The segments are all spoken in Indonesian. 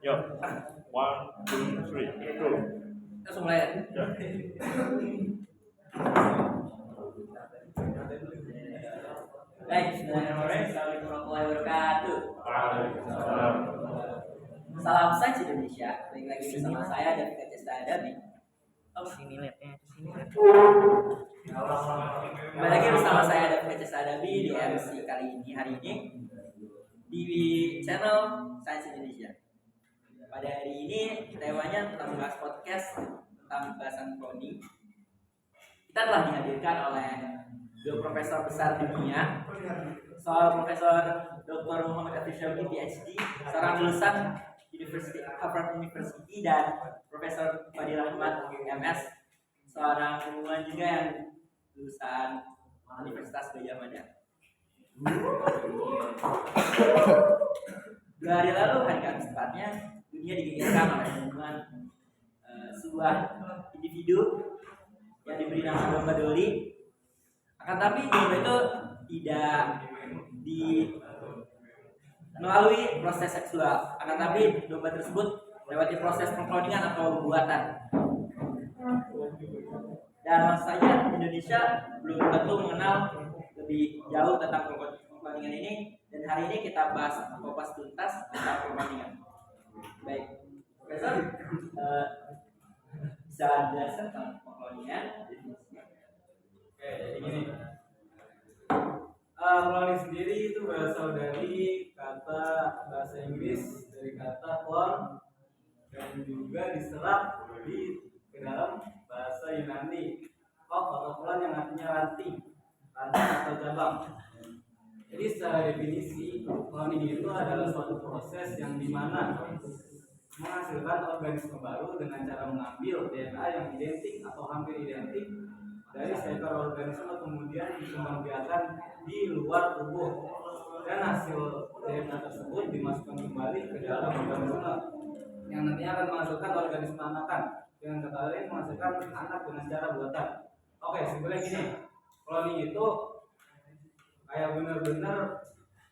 Yo, one, two, three, go. Langsung mulai ya? Ya. Baik, bismillahirrahmanirrahim. Assalamualaikum warahmatullahi wabarakatuh. Waalaikumsalam. Salam Sains Indonesia. Balik lagi bersama saya David Kacesta Adabi. Sini lihatnya, sini lihat. Kembali lagi bersama saya David Kacesta Adabi di MC kali ini hari ini di channel Sains Indonesia. Pada hari ini temanya tentang bahas podcast tentang bahasan coding. Kita telah dihadirkan oleh dua profesor besar dunia, seorang Profesor Dr. Muhammad Atif Syauqi PhD, seorang lulusan Harvard University, dan Profesor Fadil Ahmad MS, seorang ilmuwan juga yang lulusan Universitas Gadjah Mada. 2 hari lalu, hari Kamis tepatnya, dunia digegerkan oleh pengumuman sebuah individu yang diberi nama domba Dolly. Akan tapi domba itu tidak melalui proses seksual. Akan tapi domba tersebut melewati proses pengkloningan atau pembuatan. Dan saja Indonesia belum tentu mengenal lebih jauh tentang pengkloningan ini. Dan hari ini kita bahas kupas tuntas tentang pengkloningan. Baik, Profesor, bisa jelaskan tentang pengkloningan? Oke, jadi gini. Cloning sendiri itu berasal dari kata bahasa Inggris, dari kata clone, dan juga diserap ke dalam bahasa Yunani atau clone yang artinya ranting atau cabang. Jadi secara definisi, cloning itu adalah suatu proses yang dimana menghasilkan organisme baru dengan cara mengambil DNA yang identik atau hampir identik dari seekor organisme, kemudian dikembangbiakan di luar tubuh, dan hasil DNA tersebut dimasukkan kembali ke dalam organisme yang nantinya akan menghasilkan organisme anakan, dengan kata lain menghasilkan anak dengan cara buatan. Oke, simpelnya gini, cloning itu kayak benar-benar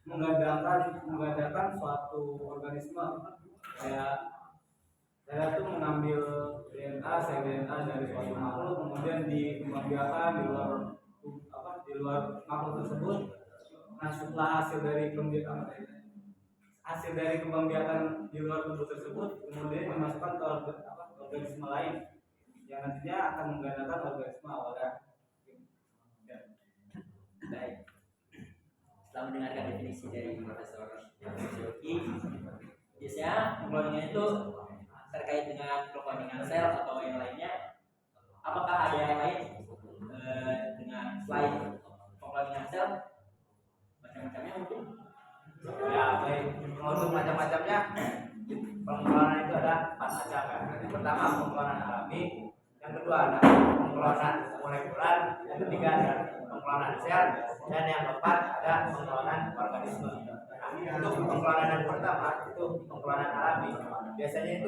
mengadakan suatu organisme. Kayak saya tuh mengambil sel DNA dari suatu makhluk, kemudian dikembangbiakan di luar makhluk tersebut. Nah, setelah hasil dari kembangbiakan di luar tubuh tersebut, kemudian dimasukkan ke organisme lain yang nantinya akan menggandakan organisme awalnya. Baik. Setelah mendengarkan definisi dari Profesor Syauqi, biasanya pengkloningan itu terkait dengan pengkloningan sel atau yang lainnya. Apakah ada yang lain dengan selain pengkloningan sel, macam-macamnya mungkin? Ya, baik. Untuk macam-macamnya, pengklonan itu ada 4 macam kan. Yang pertama pengklonan alami, yang kedua ada pengklonan molekuler, yang ketiga ada pengklonan sel, dan yang keempat ada pengklonan organisme. Nah, untuk pengklonan yang pertama itu pengklonan alami. Biasanya itu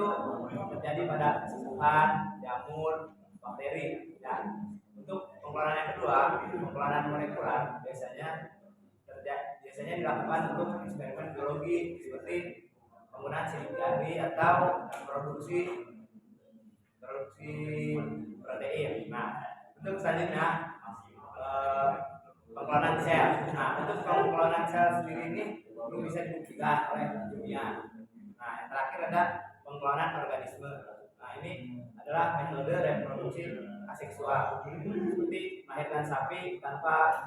terjadi pada tumbuhan, jamur, bakteri. Dan untuk pengklonan yang kedua, pengklonan molekuler, biasanya dilakukan untuk eksperimen biologi seperti penggunaan sidik jari atau produksi protein. Nah, untuk selanjutnya pengklonan sel. Nah, untuk pengklonan sel sendiri ini belum bisa dibuktikan oleh ilmiah. Nah, yang terakhir ada pengklonan organisme. Nah, ini adalah metode reproduksi aseksual, seperti melahirkan sapi tanpa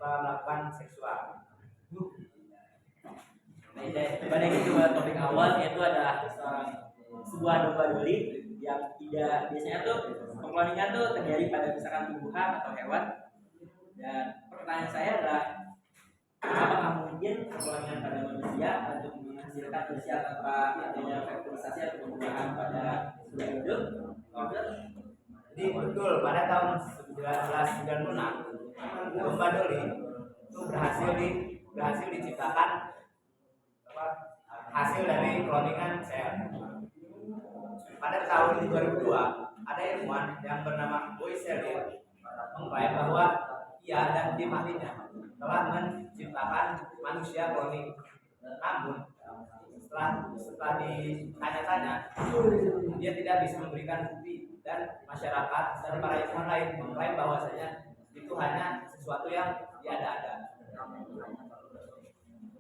melakukan seksual. Pada kedua topik awal, yaitu adalah sebuah domba Dolly yang tidak biasanya tuh pengkloningan tuh terjadi pada misalkan tumbuhan atau hewan. Dan pertanyaan saya adalah, apakah mungkin pengkloningan pada manusia untuk menghasilkan manusia tanpa adanya fertilisasi atau pembuahan pada sebuah hidup? Jadi betul, pada tahun 1996 domba Dolly itu berhasil diciptakan hasil dari cloningan sel. Pada tahun 2002 ada ilmuwan yang bernama Boy Selir mengklaim bahwa ia dan tim ahlinya telah menciptakan manusia cloning. Namun setelah ditanya-tanya dia tidak bisa memberikan bukti, dan masyarakat dan para ilmuwan lain mengklaim bahwasanya itu hanya sesuatu yang diada-ada.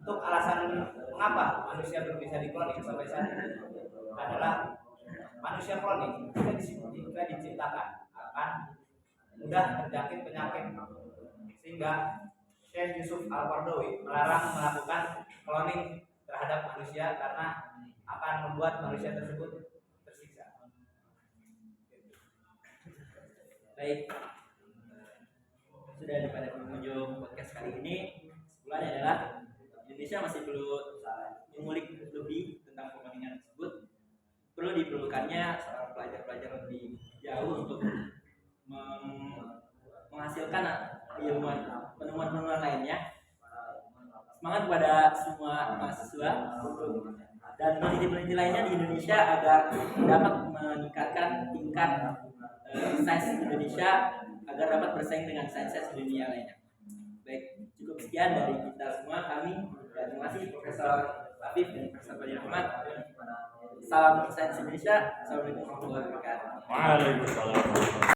Untuk alasan mengapa manusia belum bisa dikloning sampai saat ini adalah manusia kloning jika diciptakan akan mudah terjangkit penyakit, sehingga Syekh Yusuf Al-Qaradawi melarang melakukan cloning terhadap manusia karena akan membuat manusia tersebut tersiksa. Baik, sudah pada pengunjung podcast kali ini, kesimpulannya adalah Indonesia masih perlu mengulik lebih tentang permainan tersebut. Perlu diperlukannya seorang pelajar-pelajar lebih jauh untuk menghasilkan penemuan-penemuan lainnya. Semangat kepada semua mahasiswa dan peneliti-peneliti lainnya di Indonesia agar dapat meningkatkan tingkat sains Indonesia agar dapat bersaing dengan sains-sains dunia lainnya. Baik, cukup sekian dari kita semua. Kami terima kasih Profesor Afif dan Profesor Fadil Ahmad. Salam sains Indonesia. Assalamualaikum warahmatullahi wabarakatuh. Waalaikumsalam.